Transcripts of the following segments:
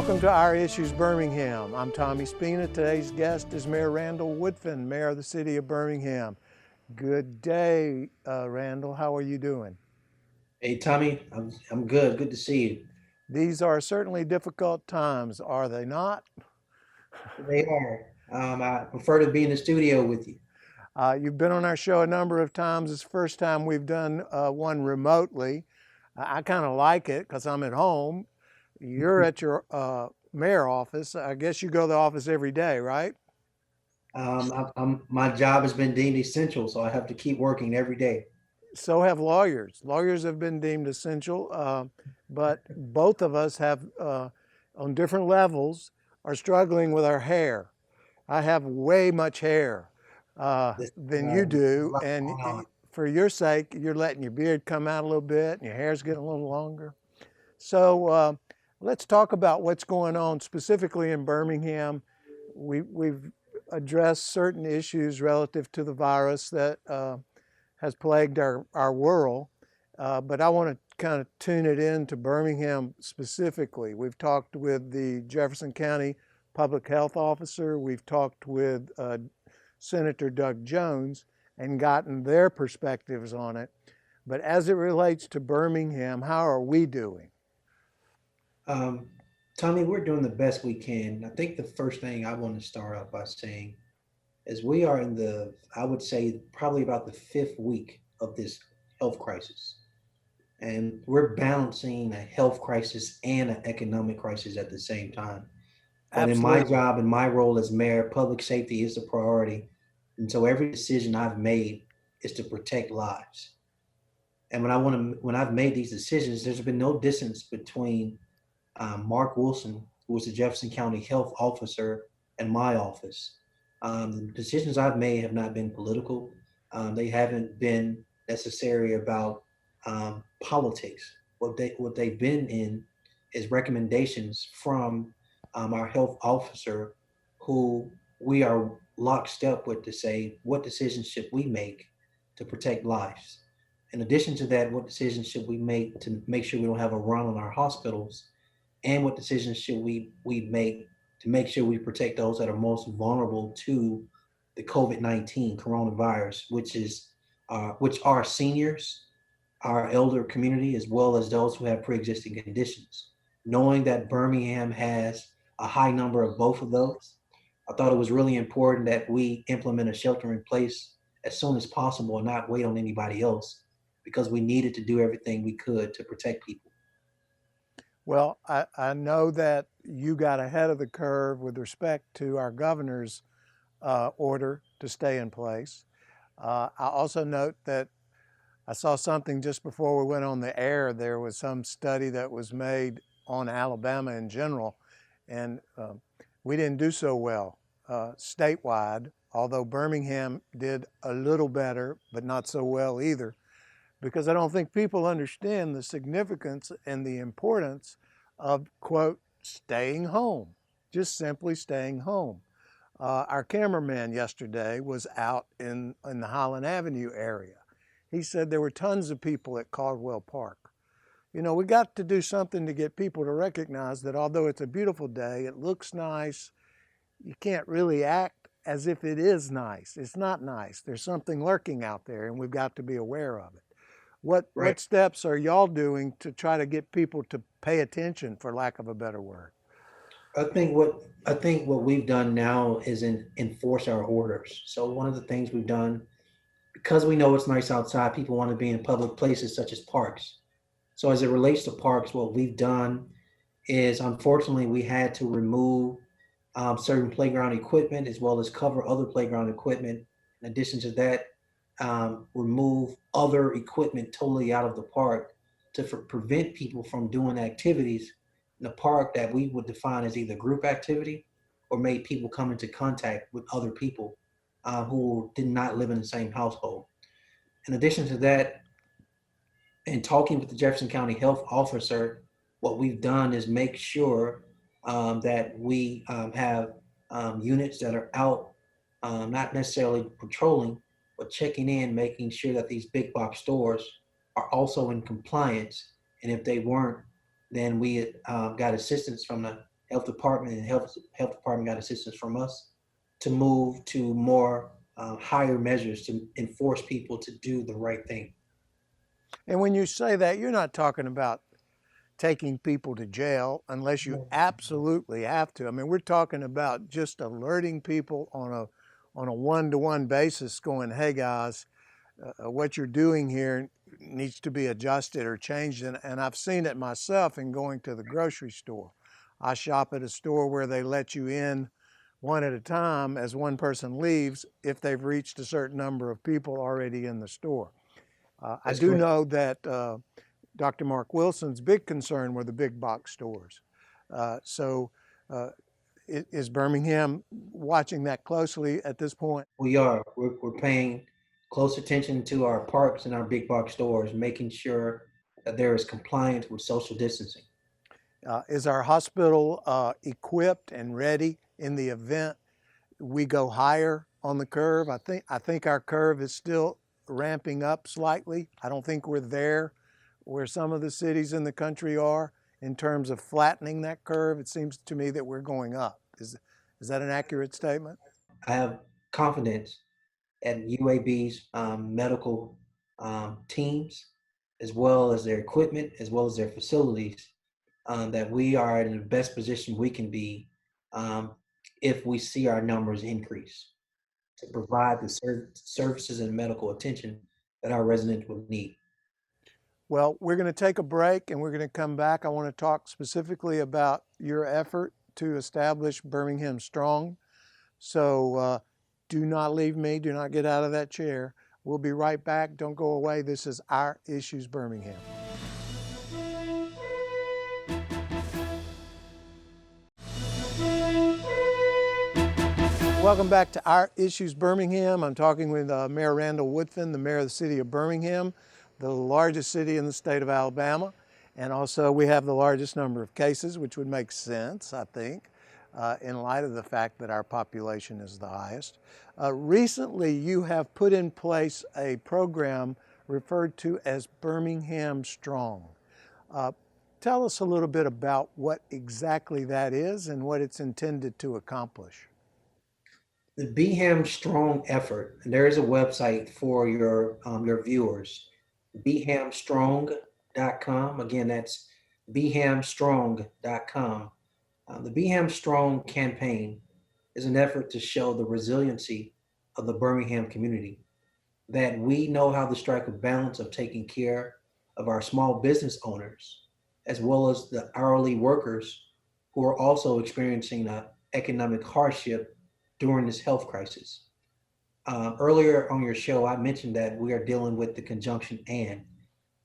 Welcome to Our Issues Birmingham. I'm Tommy Spina. Today's guest is Mayor Randall Woodfin, Mayor of the City of Birmingham. Good day, Randall. How are you doing? Hey Tommy, I'm good. Good to see you. These are certainly difficult times, are they not? They are. I prefer to be in the studio with you. You've been on our show a number of times. It's the first time we've done one remotely. I kind of like it because I'm at home. You're at your mayor office. I guess you go to the office every day, right? My job has been deemed essential, so I have to keep working every day. So have lawyers. Lawyers have been deemed essential, but both of us have, on different levels, are struggling with our hair. I have way much hair This, than you there's a do, lot and going on. for your sake, you're letting your beard come out a little bit, and your hair's getting a little longer. So let's talk about what's going on specifically in Birmingham. We've addressed certain issues relative to the virus that has plagued our world, but I want to kind of tune it in to Birmingham specifically. We've talked with the Jefferson County Public Health Officer, we've talked with Senator Doug Jones and gotten their perspectives on it. But as it relates to Birmingham, how are we doing? Um, Tommy, we're doing the best we can. I think the first thing I want to start off by saying is we are in I would say, probably about the fifth week of this health crisis. And we're balancing a health crisis and an economic crisis at the same time. But in my Absolutely. job and my role as mayor, public safety is the priority. And so every decision I've made is to protect lives. And when I've made these decisions, there's been no distance between Mark Wilson, who was the Jefferson County Health Officer, and my office. The decisions I've made have not been political. They haven't been necessary about politics. What they've been in is recommendations from our health officer, who we are lockstep with to say what decisions should we make to protect lives. In addition to that, what decisions should we make to make sure we don't have a run on our hospitals, and what decisions should we make to make sure we protect those that are most vulnerable to the COVID-19 coronavirus, which are seniors, our elder community, as well as those who have pre-existing conditions. Knowing that Birmingham has a high number of both of those, I thought it was really important that we implement a shelter in place as soon as possible and not wait on anybody else, because we needed to do everything we could to protect people. Well, I know that you got ahead of the curve with respect to our governor's order to stay in place. I also note that I saw something just before we went on the air. There was some study that was made on Alabama in general, and we didn't do so well statewide, although Birmingham did a little better, but not so well either, because I don't think people understand the significance and the importance of, quote, staying home, just simply staying home. Our cameraman yesterday was out in the Highland Avenue area. He said there were tons of people at Caldwell Park. You know, we got to do something to get people to recognize that although it's a beautiful day, it looks nice, you can't really act as if it is nice. It's not nice. There's something lurking out there, and we've got to be aware of it. Right. What steps are y'all doing to try to get people to pay attention, for lack of a better word? I think what we've done now is enforce our orders. So one of the things we've done, because we know it's nice outside, people want to be in public places such as parks. So as it relates to parks, what we've done is, unfortunately, we had to remove certain playground equipment, as well as cover other playground equipment. In addition to that, remove other equipment totally out of the park to prevent people from doing activities in the park that we would define as either group activity or made people come into contact with other people who did not live in the same household. In addition to that, in talking with the Jefferson County Health Officer, what we've done is make sure that we have units that are out, not necessarily patrolling, but checking in, making sure that these big box stores are also in compliance. And if they weren't, then we got assistance from the health department, and health department got assistance from us to move to more higher measures to enforce people to do the right thing. And when you say that, you're not talking about taking people to jail unless you absolutely have to. I mean, we're talking about just alerting people on a one-to-one basis, going, "Hey guys, what you're doing here needs to be adjusted or changed." And I've seen it myself in going to the grocery store. I shop at a store where they let you in one at a time as one person leaves if they've reached a certain number of people already in the store. I That's do correct. know that Dr. Mark Wilson's big concern were the big box stores. So is Birmingham watching that closely at this point? We are. We're paying close attention to our parks and our big box stores, making sure that there is compliance with social distancing. Is our hospital equipped and ready in the event we go higher on the curve? I think our curve is still ramping up slightly. I don't think we're there where some of the cities in the country are in terms of flattening that curve. It seems to me that we're going up. Is that an accurate statement? I have confidence at UAB's medical teams, as well as their equipment, as well as their facilities, that we are in the best position we can be um, if we see our numbers increase to provide the services and medical attention that our residents will need. Well, we're going to take a break and we're going to come back. I want to talk specifically about your effort to establish Birmingham Strong. So do not leave me. Do not get out of that chair. We'll be right back. Don't go away. This is Our Issues Birmingham. Welcome back to Our Issues Birmingham. I'm talking with Mayor Randall Woodfin, the mayor of the city of Birmingham, the largest city in the state of Alabama. And also we have the largest number of cases, which would make sense, I think, in light of the fact that our population is the highest. Recently, you have put in place a program referred to as Birmingham Strong. Tell us a little bit about what exactly that is and what it's intended to accomplish. The Beham Strong effort, and there is a website for your viewers, behamstrong.com. Again, that's behamstrong.com. The Beham Strong campaign is an effort to show the resiliency of the Birmingham community, that we know how to strike a balance of taking care of our small business owners, as well as the hourly workers who are also experiencing economic hardship during this health crisis. Earlier on your show, I mentioned that we are dealing with the conjunction and.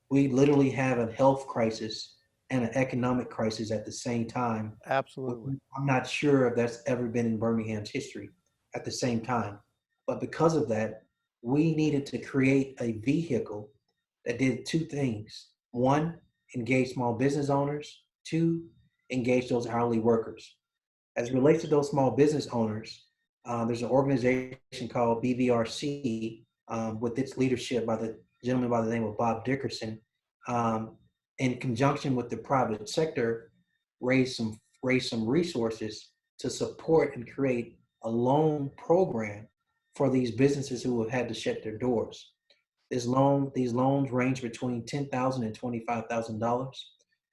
We literally have a health crisis and an economic crisis at the same time. Absolutely. I'm not sure if that's ever been in Birmingham's history at the same time. But because of that, we needed to create a vehicle that did two things. One, engage small business owners. Two, engage those hourly workers. As it relates to those small business owners, there's an organization called BVRC with its leadership by the gentleman by the name of Bob Dickerson, um, in conjunction with the private sector, raised some resources to support and create a loan program for these businesses who have had to shut their doors. These loans range between $10,000 and $25,000.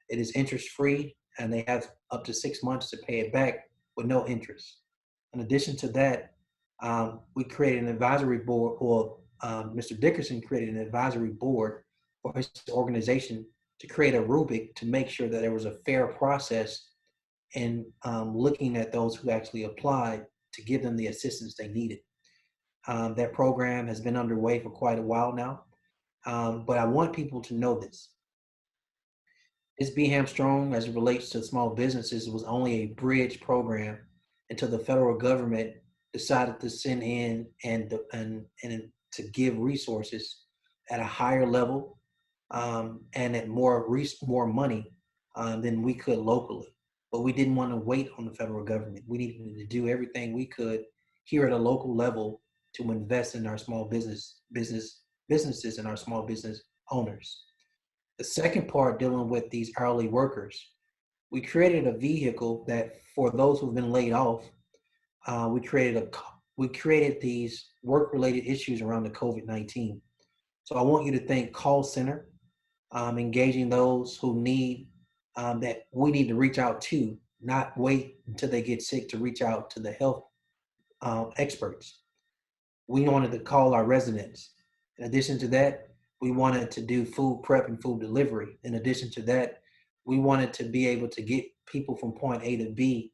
It is interest free, and they have up to 6 months to pay it back with no interest. In addition to that, we created an advisory board, or Mr. Dickerson created an advisory board for his organization to create a rubric to make sure that there was a fair process in looking at those who actually applied to give them the assistance they needed. That program has been underway for quite a while now, but I want people to know this. This Beham Strong, as it relates to small businesses, was only a bridge program until the federal government decided to send in and to give resources at a higher level, and at more money than we could locally. But we didn't want to wait on the federal government. We needed to do everything we could here at a local level to invest in our small businesses and our small business owners. The second part, dealing with these hourly workers. We created a vehicle that for those who've been laid off, we created these work-related issues around the COVID-19. So I want you to think call center, engaging those who need that we need to reach out to, not wait until they get sick to reach out to the health experts. We wanted to call our residents. In addition to that, we wanted to do food prep and food delivery. In addition to that, we wanted to be able to get people from point A to B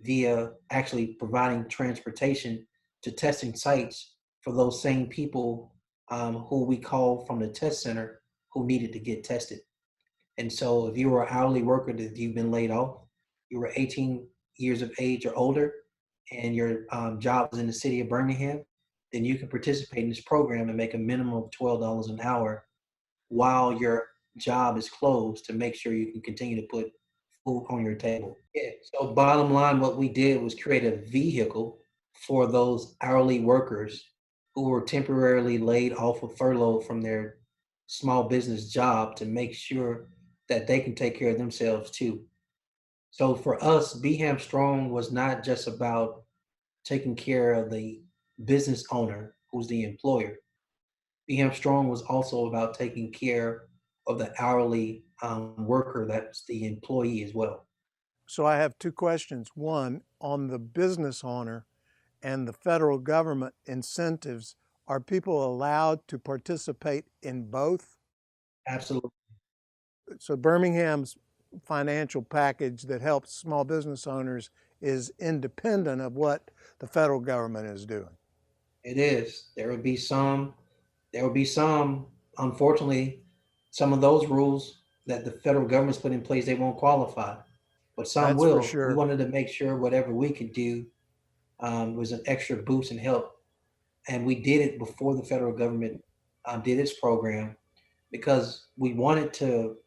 via actually providing transportation to testing sites for those same people who we call from the test center who needed to get tested. And so if you were an hourly worker that you've been laid off, you were 18 years of age or older, and your job was in the city of Birmingham, then you can participate in this program and make a minimum of $12 an hour while your job is closed to make sure you can continue to put food on your table. Yeah. So bottom line, what we did was create a vehicle for those hourly workers who were temporarily laid off of furlough from their small business job to make sure that they can take care of themselves too. So for us, Beham Strong was not just about taking care of the business owner who's the employer. Beham Strong was also about taking care of the hourly worker that's the employee as well. So I have two questions. One, on the business owner and the federal government incentives, are people allowed to participate in both? Absolutely. So Birmingham's financial package that helps small business owners is independent of what the federal government is doing. It is. There will be some, unfortunately, some of those rules that the federal government's put in place, they won't qualify, but some That's for will. We sure. wanted to make sure whatever we could do was an extra boost and help. And we did it before the federal government did its program because we wanted to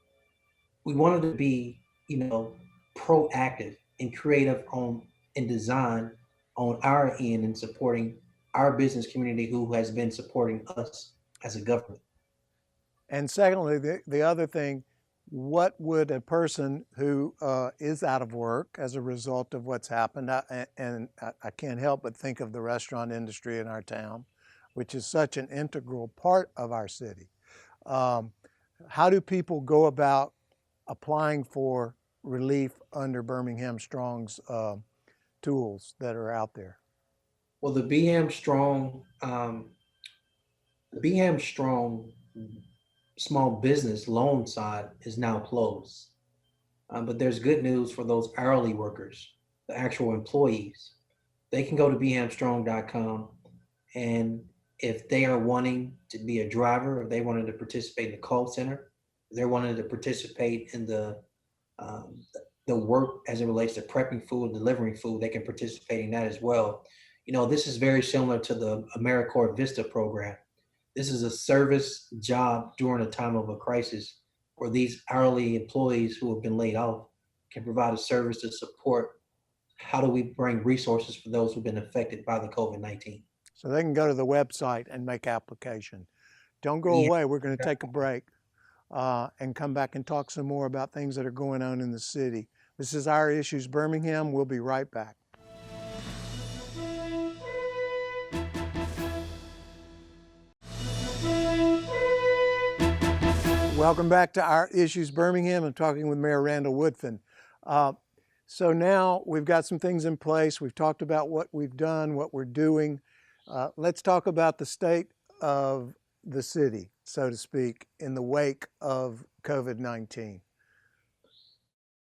be, you know, proactive and creative on and design on our end in supporting our business community who has been supporting us as a government. And secondly, the other thing, what would a person who is out of work as a result of what's happened, and I can't help but think of the restaurant industry in our town, which is such an integral part of our city. Um, how do people go about applying for relief under Birmingham Strong's tools that are out there? Well, the BHAM Strong small business loan side is now closed. But there's good news for those hourly workers, the actual employees. They can go to bhamstrong.com, and if they are wanting to be a driver, if they wanted to participate in the call center, if they're wanting to participate in um, the work as it relates to prepping food and delivering food, they can participate in that as well. You know, this is very similar to the AmeriCorps Vista program. This is a service job during a time of a crisis where these hourly employees who have been laid off can provide a service to support how do we bring resources for those who've been affected by the COVID-19. So they can go to the website and make application. Don't go Yeah. away. We're going to take a break and come back and talk some more about things that are going on in the city. This is Our Issues Birmingham. We'll be right back. Welcome back to Our Issues Birmingham. I'm talking with Mayor Randall Woodfin. So now we've got some things in place. We've talked about what we've done, what we're doing. Let's talk about the state of the city, so to speak, in the wake of COVID-19.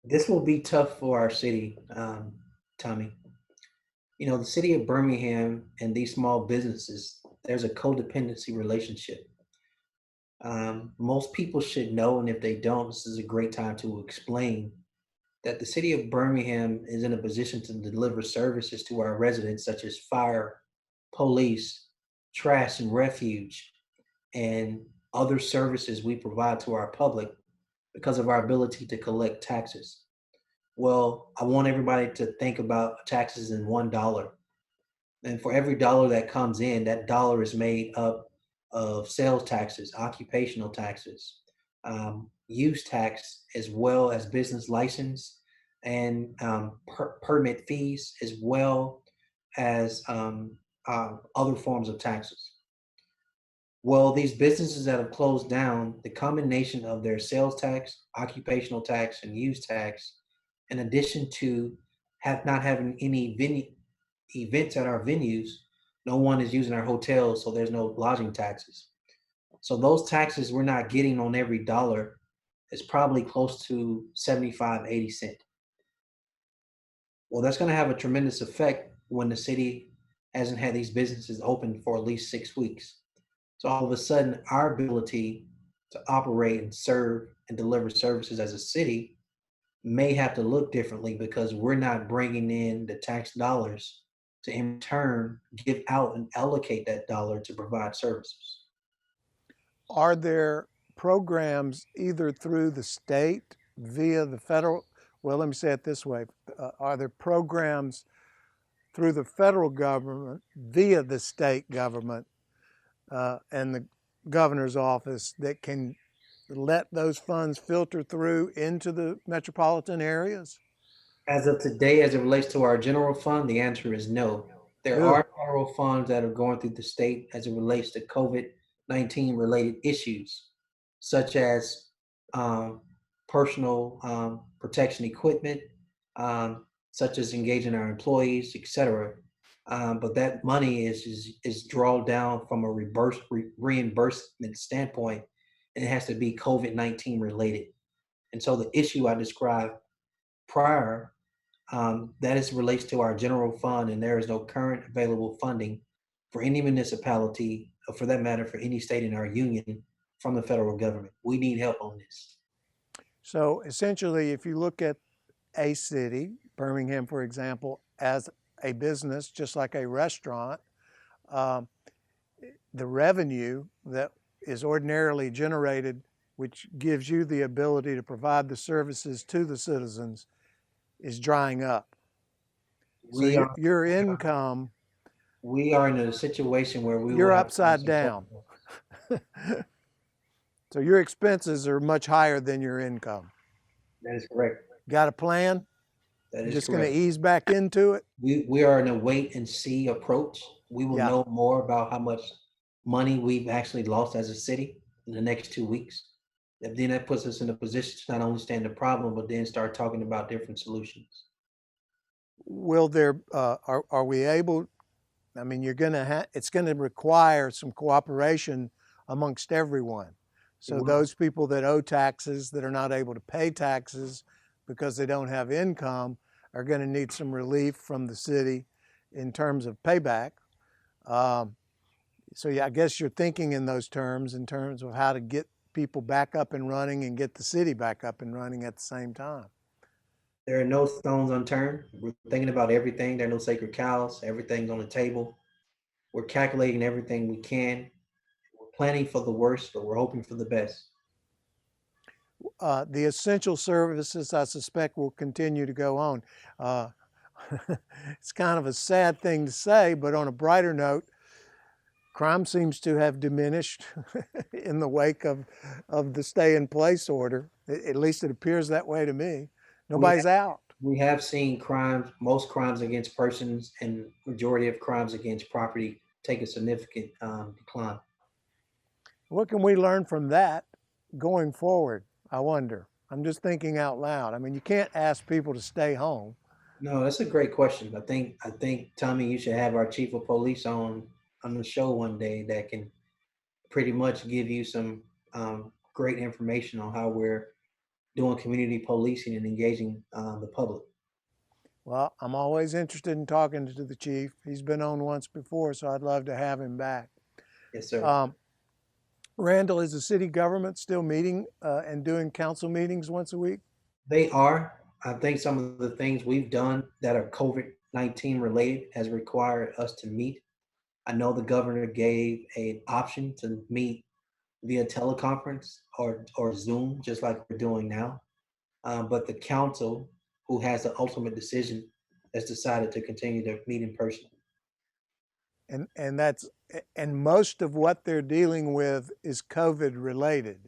This will be tough for our city, Tommy. You know, the city of Birmingham and these small businesses, there's a codependency relationship. Most people should know, and if they don't, this is a great time to explain that the city of Birmingham is in a position to deliver services to our residents, such as fire, police, trash and refuge, and other services we provide to our public because of our ability to collect taxes. Well, I want everybody to think about taxes in $1. And for every dollar that comes in, that dollar is made up of sales taxes, occupational taxes, use tax, as well as business license, and permit fees, as well as other forms of taxes. Well, these businesses that have closed down, the combination of their sales tax, occupational tax, and use tax, in addition to have not having any events at our venues, no one is using our hotels, so there's no lodging taxes. So those taxes we're not getting on every dollar is probably close to 75, 80 cents. Well, that's going to have a tremendous effect when the city hasn't had these businesses open for at least 6 weeks. So all of a sudden, our ability to operate and serve and deliver services as a city may have to look differently because we're not bringing in the tax dollars to in turn give out and allocate that dollar to provide services. Are there programs either through the state via the federal? Well, let me say it this way. Are there programs through the federal government via the state government and the governor's office that can let those funds filter through into the metropolitan areas? As of today, as it relates to our general fund, the answer is no. There Ugh. are federal funds that are going through the state as it relates to COVID-19 related issues, such as um, personal protection equipment, such as engaging our employees, etc. But that money is drawn down from a reimbursement standpoint, and it has to be COVID-19 related. And so the issue I described prior, that is relates to our general fund, and there is no current available funding for any municipality, or for that matter, for any state in our union from the federal government. We need help on this. So essentially, if you look at a city, Birmingham, for example, as a business, just like a restaurant, um, the revenue that is ordinarily generated, which gives you the ability to provide the services to the citizens, is drying up. So We are your income, we are in a situation where we will you're have to do upside some tough. down. So your expenses are much higher than your income. That is correct. Got a plan? That You're is just going to correct. ease back into it? We are in a wait and see approach. We will Yeah. know more about how much money we've actually lost as a city in the next 2 weeks. And then that puts us in a position to not only understand the problem, but then start talking about different solutions. Will there, are we able, I mean, you're going to have, it's going to require some cooperation amongst everyone. It So will. those people that owe taxes that are not able to pay taxes because they don't have income are going to need some relief from the city in terms of payback. Um, so yeah, I guess you're thinking in those terms, in terms of how to get people back up and running and get the city back up and running at the same time. There are no stones unturned. We're thinking about everything. There are no sacred cows. Everything's on the table. We're calculating everything we can. We're planning for the worst, but we're hoping for the best. The essential services, I suspect, will continue to go on. Uh, it's kind of a sad thing to say, but on a brighter note, crime seems to have diminished in the wake of the stay in place order. At least it appears that way to me. We Nobody's out. we have seen crimes, most crimes against persons, and majority of crimes against property take a significant decline. What can we learn from that going forward? I wonder. I'm just thinking out loud. I mean, you can't ask people to stay home. No, that's a great question. I think Tommy, you should have our chief of police on the show one day that can pretty much give you some great information on how we're doing community policing and engaging the public. Well, I'm always interested in talking to the chief. He's been on once before, so I'd love to have him back. Yes, sir. Um, Randall, is the city government still meeting and doing council meetings once a week? They are. I think some of the things we've done that are COVID-19 related has required us to meet. I know the governor gave an option to meet via teleconference or Zoom, just like we're doing now. But the council, who has the ultimate decision, has decided to continue to meet in person. And that's and most of what they're dealing with is COVID related.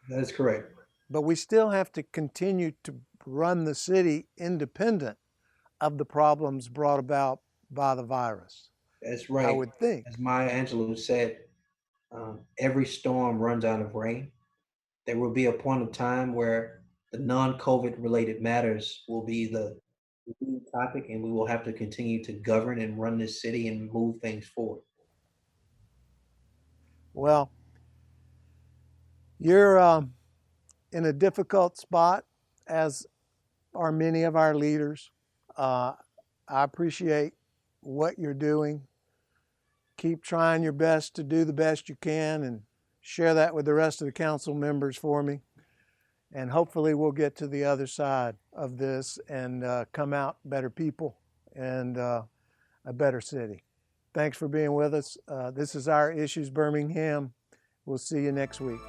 That is correct. But we still have to continue to run the city independent of the problems brought about by the virus. That's I right. would think. As Maya Angelou said, every storm runs out of rain. There will be a point of time where the non-COVID related matters will be the lead topic, and we will have to continue to govern and run this city and move things forward. Well, you're in a difficult spot, as are many of our leaders. Uh, I appreciate what you're doing. Keep trying your best to do the best you can and share that with the rest of the council members for me. And hopefully we'll get to the other side of this and come out better people and a better city. Thanks for being with us. This is Our Issues Birmingham. We'll see you next week.